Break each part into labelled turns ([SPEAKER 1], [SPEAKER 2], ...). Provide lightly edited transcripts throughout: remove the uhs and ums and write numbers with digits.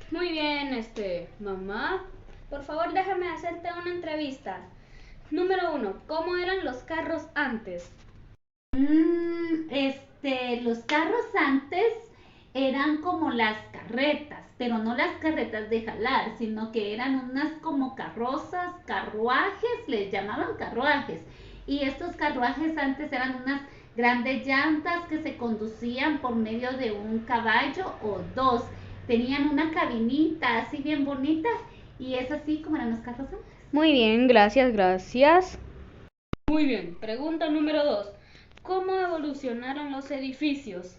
[SPEAKER 1] Muy bien, mamá. Por favor, déjame hacerte una entrevista. Número uno, ¿cómo eran los carros antes?
[SPEAKER 2] Los carros antes eran como las carretas, pero no las carretas de jalar, sino que eran unas como carrozas, carruajes, les llamaban carruajes. Y estos carruajes antes eran unas grandes llantas que se conducían por medio de un caballo o dos. Tenían una cabinita así bien bonita y es así como eran los carros antes.
[SPEAKER 1] Muy bien, gracias, gracias. Muy bien, pregunta número dos. ¿Cómo evolucionaron los edificios?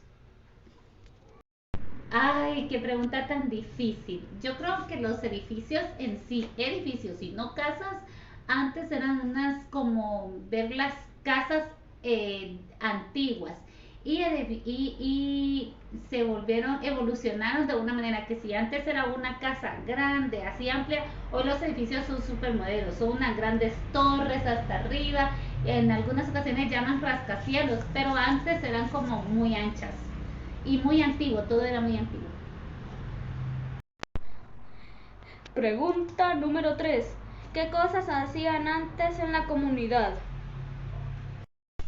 [SPEAKER 2] Ay, qué pregunta tan difícil. Yo creo que los edificios en sí, edificios y no casas, antes eran unas como ver las casas antiguas y se volvieron, evolucionaron de una manera que si antes era una casa grande, así amplia, hoy los edificios son súper modernos, son unas grandes torres hasta arriba, en algunas ocasiones llaman rascacielos, pero antes eran como muy anchas y muy antiguo, todo era muy antiguo.
[SPEAKER 1] Pregunta número 3. ¿Qué cosas hacían antes en la comunidad?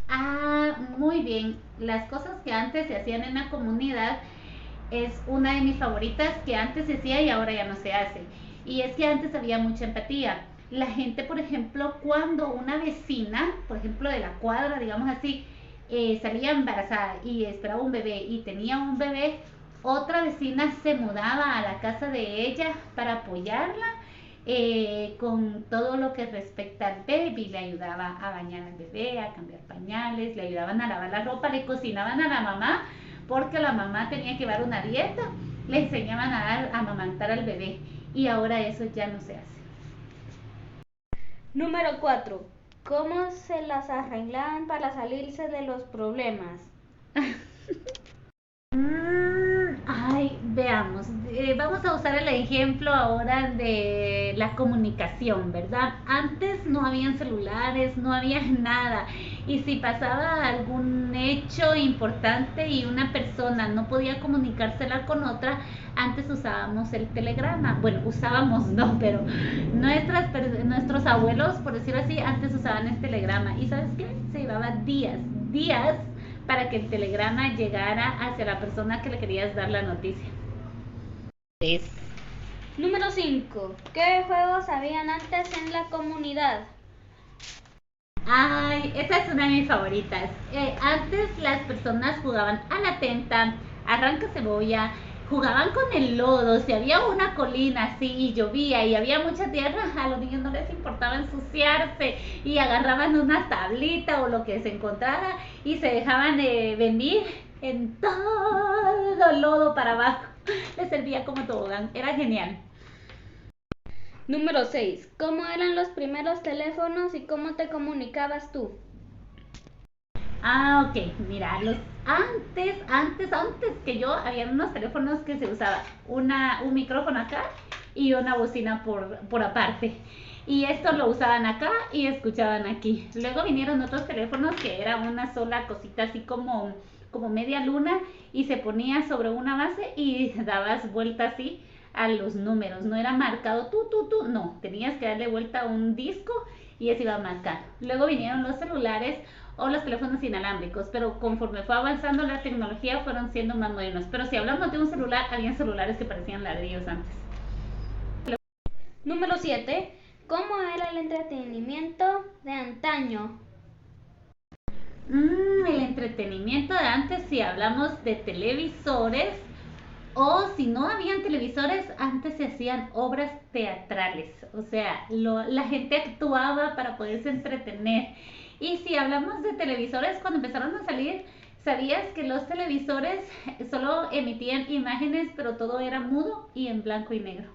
[SPEAKER 2] Ah, muy bien. Las cosas que antes se hacían en la comunidad es una de mis favoritas que antes se hacía y ahora ya no se hace. Y es que antes había mucha empatía. La gente, por ejemplo, cuando una vecina, por ejemplo, de la cuadra, digamos así, salía embarazada y esperaba un bebé y tenía un bebé, otra vecina se mudaba a la casa de ella para apoyarla con todo lo que respecta al baby. Le ayudaba a bañar al bebé, a cambiar pañales, le ayudaban a lavar la ropa, le cocinaban a la mamá porque la mamá tenía que llevar una dieta, le enseñaban a amamantar al bebé y ahora eso ya no se hace.
[SPEAKER 1] Número 4. ¿Cómo se las arreglaban para salirse de los problemas?
[SPEAKER 2] Ay, veamos, vamos a usar el ejemplo ahora de la comunicación, ¿verdad? Antes no habían celulares, no había nada. Y si pasaba algún hecho importante y una persona no podía comunicársela con otra, antes usábamos el telegrama. Bueno, usábamos no, pero nuestros abuelos, por decirlo así, antes usaban el telegrama. ¿Y sabes qué? Se llevaba días, días para que el telegrama llegara hacia la persona que le querías dar la noticia. Es.
[SPEAKER 1] Número 5. ¿Qué juegos habían antes en la comunidad?
[SPEAKER 2] Ay, esa es una de mis favoritas. Antes las personas jugaban a la tenta, arranca cebolla, jugaban con el lodo. Si había una colina así y llovía y había mucha tierra, a los niños no les importaba ensuciarse y agarraban una tablita o lo que se encontrara y se dejaban venir en todo el lodo para abajo. Les servía como tobogán, era genial.
[SPEAKER 1] Número 6. ¿Cómo eran los primeros teléfonos y cómo te comunicabas tú?
[SPEAKER 2] Ah, ok, mira, antes que yo, había unos teléfonos que se usaba un micrófono acá y una bocina por aparte. Y esto lo usaban acá y escuchaban aquí. Luego vinieron otros teléfonos que era una sola cosita así como media luna y se ponía sobre una base y dabas vuelta así a los números. No era marcado tú, no. Tenías que darle vuelta a un disco y eso iba a marcar. Luego vinieron los celulares o los teléfonos inalámbricos, pero conforme fue avanzando la tecnología fueron siendo más modernos. Pero si hablamos de un celular, habían celulares que parecían ladrillos antes.
[SPEAKER 1] Número 7. ¿Cómo era el entretenimiento de antaño?
[SPEAKER 2] El entretenimiento de antes, si hablamos de televisores, o si no habían televisores, antes se hacían obras teatrales, o sea, la gente actuaba para poderse entretener. Y si hablamos de televisores, cuando empezaron a salir, ¿sabías que los televisores solo emitían imágenes, pero todo era mudo y en blanco y negro?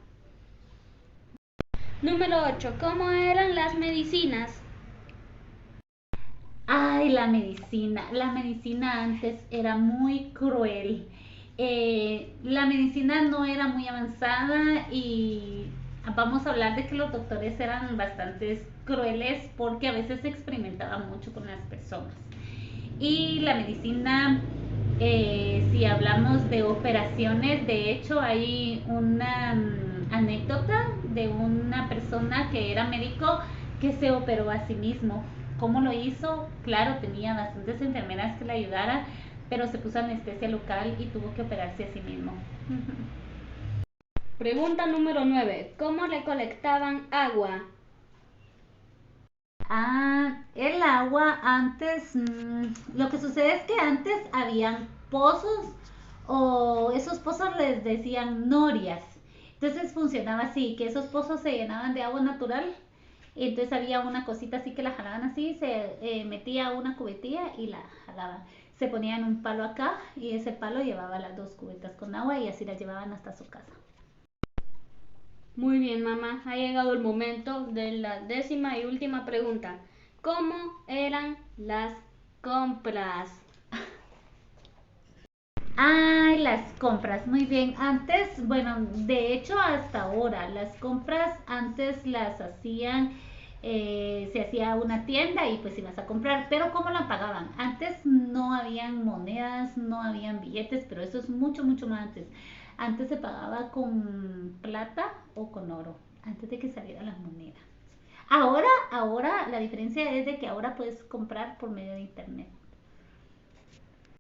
[SPEAKER 1] Número 8. ¿Cómo eran las medicinas?
[SPEAKER 2] Ay, la medicina antes era muy cruel. La medicina no era muy avanzada y vamos a hablar de que los doctores eran bastante crueles porque a veces se experimentaba mucho con las personas. Y la medicina Si hablamos de operaciones, de hecho hay una anécdota de una persona que era médico que se operó a sí mismo. ¿Cómo lo hizo? Claro, tenía bastantes enfermeras que le ayudaran, pero se puso anestesia local y tuvo que operarse a sí mismo.
[SPEAKER 1] Pregunta número 9. ¿Cómo recolectaban agua?
[SPEAKER 2] El agua antes, lo que sucede es que antes habían pozos o esos pozos les decían norias. Entonces funcionaba así, que esos pozos se llenaban de agua natural y entonces había una cosita así que la jalaban así, se metía una cubetilla y la jalaban. Se ponían un palo acá y ese palo llevaba las 2 cubetas con agua y así las llevaban hasta su casa.
[SPEAKER 1] Muy bien, mamá. Ha llegado el momento de la 10ª y última pregunta. ¿Cómo eran las compras?
[SPEAKER 2] Ay, las compras, muy bien. Antes, bueno, de hecho hasta ahora, las compras antes las hacían, se hacía una tienda y pues ibas a comprar, pero ¿cómo la pagaban? Antes no habían monedas, no habían billetes, pero eso es mucho, mucho más antes. Antes se pagaba con plata o con oro, antes de que salieran las monedas. Ahora la diferencia es de que ahora puedes comprar por medio de internet.